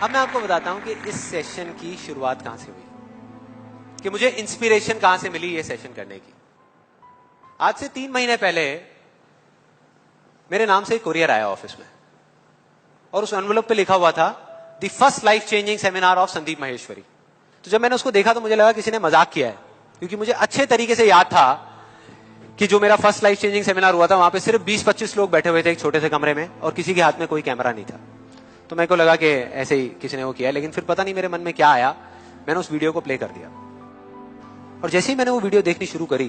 अब मैं आपको बताता हूं कि इस सेशन की शुरुआत कहां से हुई, कि मुझे इंस्पिरेशन कहां से मिली ये सेशन करने की। आज से 3 महीने पहले मेरे नाम से एक कुरियर आया ऑफिस में और उस एनवेलप पे लिखा हुआ था the first life changing seminar of Sandeep Maheshwari. तो जब मैंने उसको देखा तो मुझे लगा किसी ने मजाक किया है, क्योंकि मुझे अच्छे तरीके से याद था कि जो मेरा फर्स्ट लाइफ चेंजिंग सेमिनार हुआ था वहां पे सिर्फ 20-25 लोग बैठे हुए थे एक छोटे से कमरे में और किसी के हाथ में कोई कैमरा नहीं था। तो मेरे को लगा कि ऐसे ही किसी ने वो किया, लेकिन फिर पता नहीं मेरे मन में क्या आया, मैंने उस वीडियो को प्ले कर दिया और जैसे ही मैंने वो वीडियो देखनी शुरू करी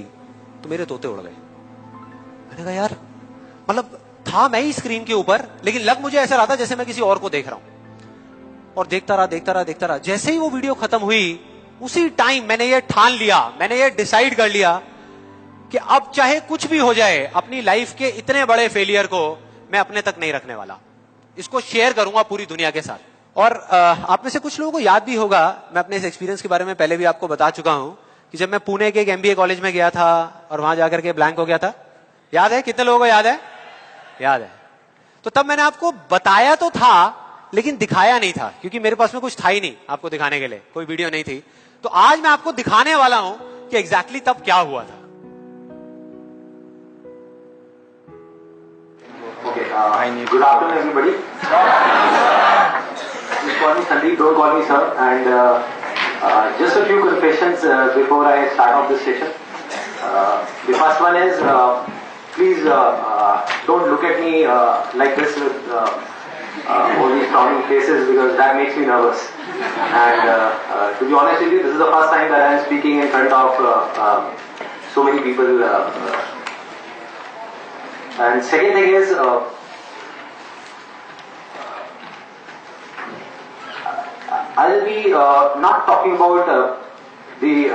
तो मेरे तोते उड़ गए। मैंने कहा यार, मतलब था मैं ही स्क्रीन के ऊपर, लेकिन लग मुझे ऐसा रहा था जैसे मैं किसी और को देख रहा हूं। और देखता रहा। जैसे ही वो वीडियो खत्म हुई उसी टाइम मैंने ये ठान लिया, मैंने ये डिसाइड कर लिया कि अब चाहे कुछ भी हो जाए, अपनी लाइफ के इतने बड़े फेलियर को मैं अपने तक नहीं रखने वाला, इसको शेयर करूंगा पूरी दुनिया के साथ। और आप में से कुछ लोगों को याद भी होगा, मैं अपने इस एक्सपीरियंस के बारे में पहले भी आपको बता चुका हूं कि जब मैं पुणे के एक MBA कॉलेज में गया था और वहां जाकर के ब्लैंक हो गया था। याद है? कितने लोगों को याद है? याद है। तो तब मैंने आपको बताया तो था लेकिन दिखाया नहीं था, क्योंकि मेरे पास में कुछ था ही नहीं आपको दिखाने के लिए, कोई वीडियो नहीं थी। तो आज मैं आपको दिखाने वाला हूं कि एग्जैक्टली तब क्या हुआ था। Okay, good afternoon everybody. Just call me Sandeep, don't call me sir. And just a few confessions before I start off this session. The first one is, please don't look at me like this with all these frowning faces, because that makes me nervous. And to be honest with you, this is the first time that I am speaking in front of so many people. And second thing is, I'll be not talking about the theory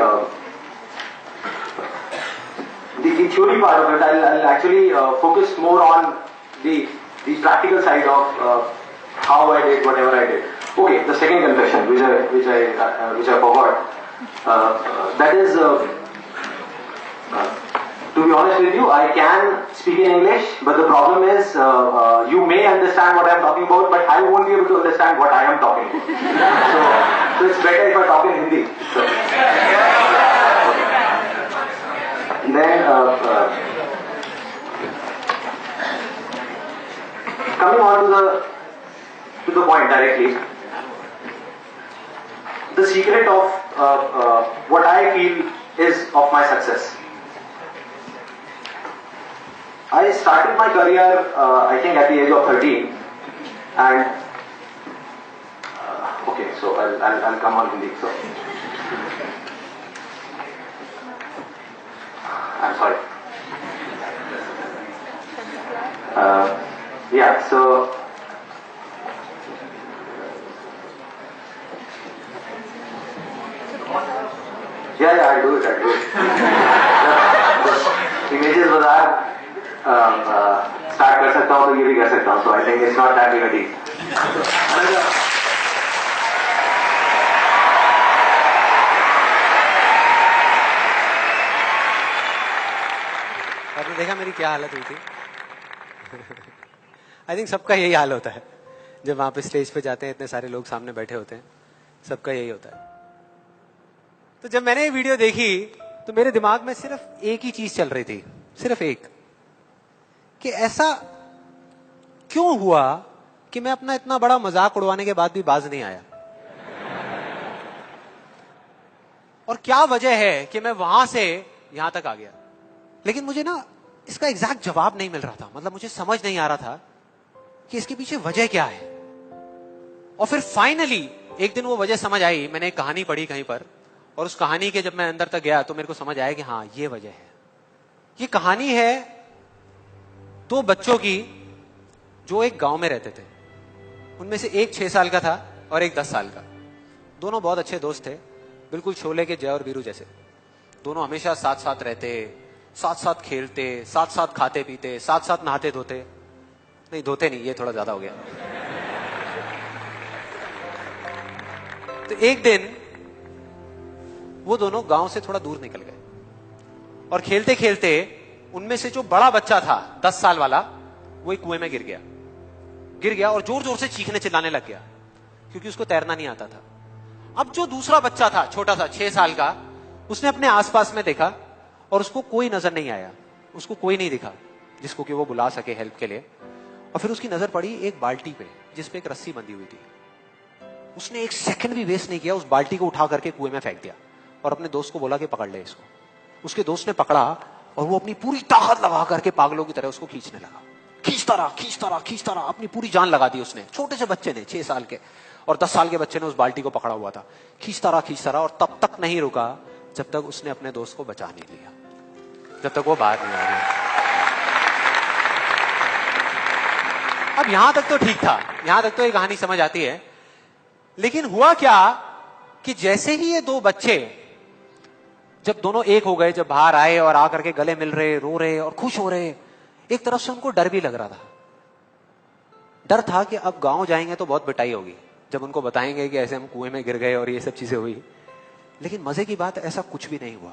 part of it. I'll actually focus more on the practical side of how I did whatever I did. Okay, the second confession, which I forgot, that is. To be honest with you, I can speak in English, but the problem is you may understand what I am talking about, but I won't be able to understand what I am talking about. So it's better if I talk in Hindi. So, then coming on to the point directly, the secret of what I feel is of my success. I started my career, I think, at the age of 13, and okay, so I'll come on Hindi. So I'm sorry. Yeah, so yeah, I do it. Images Bazaar. Start कर सकता हूं तो ये भी कर सकता हूं, so I think it's not that big a deal. आपने देखा मेरी क्या हालत हुई थी? आई थिंक सबका यही हाल होता है जब वहां पे स्टेज पे जाते हैं, इतने सारे लोग सामने बैठे होते हैं, सबका यही होता है। तो जब मैंने ये वीडियो देखी तो मेरे दिमाग में सिर्फ एक ही चीज चल रही थी, सिर्फ एक, कि ऐसा क्यों हुआ कि मैं अपना इतना बड़ा मजाक उड़वाने के बाद भी बाज नहीं आया, और क्या वजह है कि मैं वहां से यहां तक आ गया। लेकिन मुझे ना इसका एग्जैक्ट जवाब नहीं मिल रहा था, मतलब मुझे समझ नहीं आ रहा था कि इसके पीछे वजह क्या है। और फिर फाइनली एक दिन वो वजह समझ आई। मैंने एक कहानी पढ़ी कहीं पर, और उस कहानी के जब मैं अंदर तक गया तो मेरे को समझ आया कि हाँ, ये वजह है। ये कहानी है 2 बच्चों की जो एक गांव में रहते थे। उनमें से एक 6 साल का था और एक 10 साल का। दोनों बहुत अच्छे दोस्त थे, बिल्कुल शोले के जय और वीरू जैसे। दोनों हमेशा साथ साथ रहते, साथ साथ खेलते, साथ साथ खाते पीते, साथ साथ नहाते धोते। नहीं, धोते नहीं, ये थोड़ा ज्यादा हो गया। तो एक दिन वो दोनों गांव से थोड़ा दूर निकल गए और खेलते खेलते उनमें से जो बड़ा बच्चा था 10 साल वाला, वो एक कुएं में गिर गया और जोर जोर से चीखने चिल्लाने लग गया, क्योंकि उसको तैरना नहीं आता था। अब जो दूसरा बच्चा था, छोटा सा 6 साल का, उसने अपने आसपास में देखा और उसको कोई नजर नहीं आया, उसको कोई नहीं दिखा जिसको कि वो बुला सके हेल्प के लिए। और फिर उसकी नजर पड़ी एक बाल्टी पे जिसपे एक रस्सी बंधी हुई थी। उसने एक सेकंड भी वेस्ट नहीं किया, उस बाल्टी को उठा करके कुएं में फेंक दिया और अपने दोस्त को बोला कि पकड़ ले इसको। उसके दोस्त ने पकड़ा और वो अपनी पूरी ताकत लगा करके पागलों की तरह उसको खींचने लगा। खींचता रहा, अपनी पूरी जान लगा दी उसने। छोटे से बच्चे ने, 6 साल के और 10 साल के बच्चे ने उस बाल्टी को पकड़ा हुआ था। खींचता रहा और तब तक नहीं रुका जब तक उसने अपने दोस्त को बचा नहीं लिया, जब तक वो बाहर नहीं आ गया। अब यहां तक तो ठीक था, यहां तक तो ये कहानी समझ आती है। लेकिन हुआ क्या कि जैसे ही ये 2 बच्चे, जब दोनों एक हो गए, जब बाहर आए और आकर के गले मिल रहे, रो रहे और खुश हो रहे, एक तरफ से उनको डर भी लग रहा था। डर था कि अब गांव जाएंगे तो बहुत पिटाई होगी जब उनको बताएंगे कि ऐसे हम कुएं में गिर गए और ये सब चीजें हुई। लेकिन मजे की बात, ऐसा कुछ भी नहीं हुआ।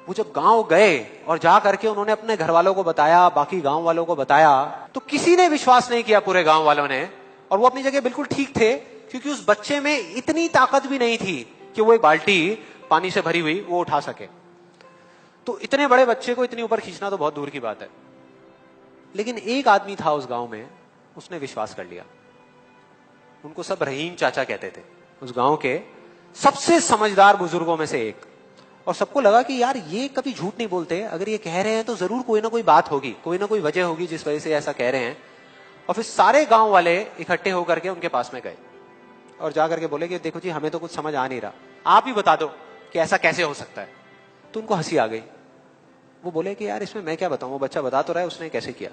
वो जब गांव गए और जा करके उन्होंने अपने घर वालों को बताया, बाकी गांव वालों को बताया, तो किसी ने विश्वास नहीं किया, पूरे गांव वालों ने। और वो अपनी जगह बिल्कुल ठीक थे, क्योंकि उस बच्चे में इतनी ताकत भी नहीं थी कि वो एक बाल्टी पानी से भरी हुई वो उठा सके। तो इतने बड़े बच्चे को इतनी ऊपर खींचना तो बहुत दूर की बात है। लेकिन एक आदमी था उस गांव में, उसने विश्वास कर लिया। उनको सब रहीम चाचा कहते थे, उस गांव के सबसे समझदार बुजुर्गों में से एक। और सबको लगा कि यार ये कभी झूठ नहीं बोलते, अगर ये कह रहे हैं तो जरूर कोई ना कोई बात होगी, कोई ना कोई वजह होगी जिस वजह से ऐसा कह रहे हैं। और फिर सारे गांव वाले इकट्ठे होकर के उनके पास में गए और जाकर के बोले कि देखो जी, हमें तो कुछ समझ आ नहीं रहा, आप ही बता दो कि ऐसा कैसे हो सकता है। तो उनको हंसी आ गई। वो बोले कि यार इसमें मैं क्या बताऊं, वो बच्चा बता तो रहा है उसने कैसे किया।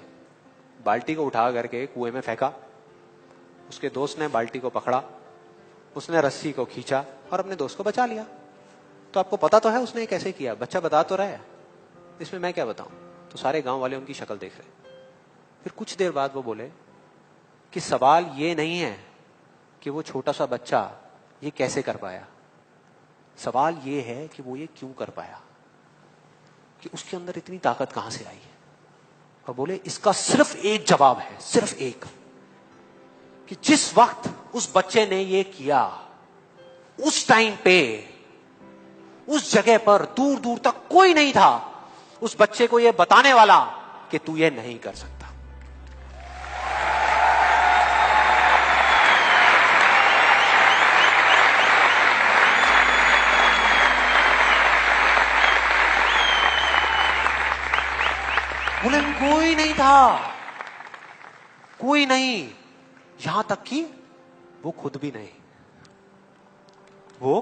बाल्टी को उठा करके कुएं में फेंका, उसके दोस्त ने बाल्टी को पकड़ा, उसने रस्सी को खींचा और अपने दोस्त को बचा लिया। तो आपको पता तो है उसने कैसे किया, बच्चा बता तो रहा है, इसमें मैं क्या बताऊं। तो सारे गांव वाले उनकी शक्ल देख रहे। फिर कुछ देर बाद वो बोले कि सवाल ये नहीं है कि वो छोटा सा बच्चा ये कैसे कर पाया, सवाल ये है कि वो ये क्यों कर पाया, कि उसके अंदर इतनी ताकत कहां से आई है। और बोले इसका सिर्फ एक जवाब है, सिर्फ एक, कि जिस वक्त उस बच्चे ने ये किया, उस टाइम पे उस जगह पर दूर दूर तक कोई नहीं था उस बच्चे को ये बताने वाला कि तू ये नहीं कर सकता। बोले कोई नहीं था, कोई नहीं, यहां तक कि वो खुद भी नहीं, वो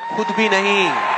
खुद भी नहीं।